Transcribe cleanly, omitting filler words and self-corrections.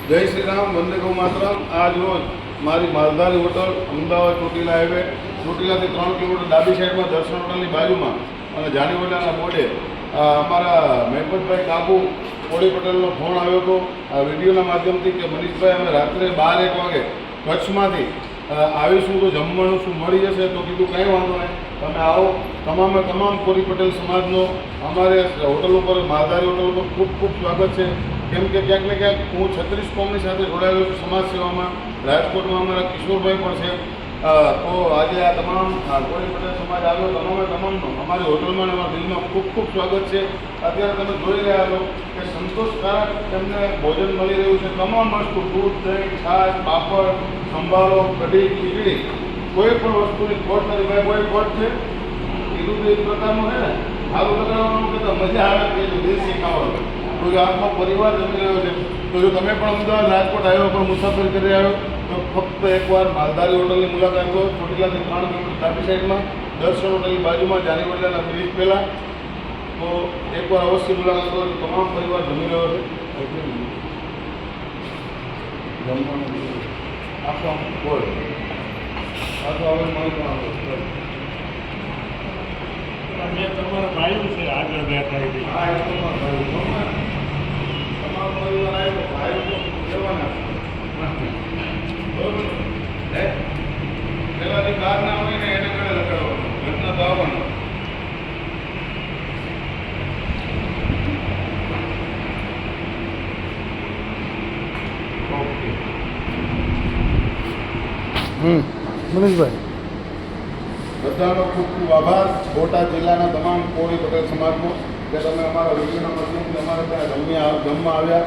જય શ્રી રામ, વંદે ગૌ માતરમ. આજ રોજ મારી માલધારી હોટલ અમદાવાદ ચોટીલા હાઈવે, ચોટીલાથી 3 કિલોમીટર ડાબી સાઈડમાં દર્શન હોટલની બાજુમાં અને જાનીવાડાના બોર્ડે અમારા મહેપતભાઈ કાબુ કોળી પટેલનો ફોન આવ્યો હતો આ વિડીયોના માધ્યમથી કે મનીષભાઈ અમે રાત્રે 12-1 વાગે કચ્છમાંથી આવીશું તો જમવાનું શું મળી જશે. તો કીધું કંઈ વાંધો નહીં, તમે આવો. તમામ કોળી પટેલ સમાજનો અમારે હોટલ ઉપર, માલધારી હોટલ ઉપર ખૂબ ખૂબ સ્વાગત છે. કેમ કે ક્યાંક ને ક્યાંક હું 36 કોમની સાથે જોડાયેલો છું સમાજ સેવામાં. રાજકોટમાં અમારા કિશોરભાઈ પણ છે. તો આજે આ તમામ કોળી પટેલ સમાજ આવ્યો, તમામનો અમારી હોટલમાં અને અમારા દિલમાં ખૂબ ખૂબ સ્વાગત છે. અત્યારે તમે જોઈ રહ્યા છો કે સંતોષકારક એમને ભોજન મળી રહ્યું છે. તમામ વસ્તુ, દૂધ, દહીં, છાશ, પાપડ, સંભારો, કઢી, ખીચડી, કોઈ પણ વસ્તુની ખોટ નથી. ભાઈ કોઈ ખોટ છે કીધું તો એક પ્રકારનું છે ને, સારું લગાવવાનું કે મજા આવે કે દેશી ખાવાનું. તો આખો પરિવાર જમી રહ્યો છે. તો જો તમે પણ અમદાવાદ, રાજકોટ આવ્યો પણ મુસાફરી કરી આવ્યો તો ફક્ત એકવાર માલધારી હોટલની મુલાકાત લો. ચોટીલાથી 3 કિલોમીટર ડાબી સાઈડમાં દર્શન હોટલની બાજુમાં જાનીવાડાના બ્રિજ પહેલાં. તો એકવાર અવશ્ય મુલાકાત કરો. તમામ પરિવાર જમી રહ્યો છે. જમવાનું આખો બોલ આખો આવે મળી પણ મેં તમારા ભાઈઓ છે આગળ બેઠા હા એ તમારા ભાઈ તમારો પરિવાર આવ્યો ભાઈઓ તો લેવાના બરોબર હે પેલાથી બહાર ના હોય ને એને ગળે લગાડવાનું, ઘટના તો આવવાનું. મનીષભાઈ બધાનો ખૂબ ખૂબ આભાર. બોટાદ જિલ્લાના તમામ કોળી પટેલ સમાજનો કે તમે અમારા વિડીયોના માધ્યમથી અમારે ત્યાં જમવા આવ્યા.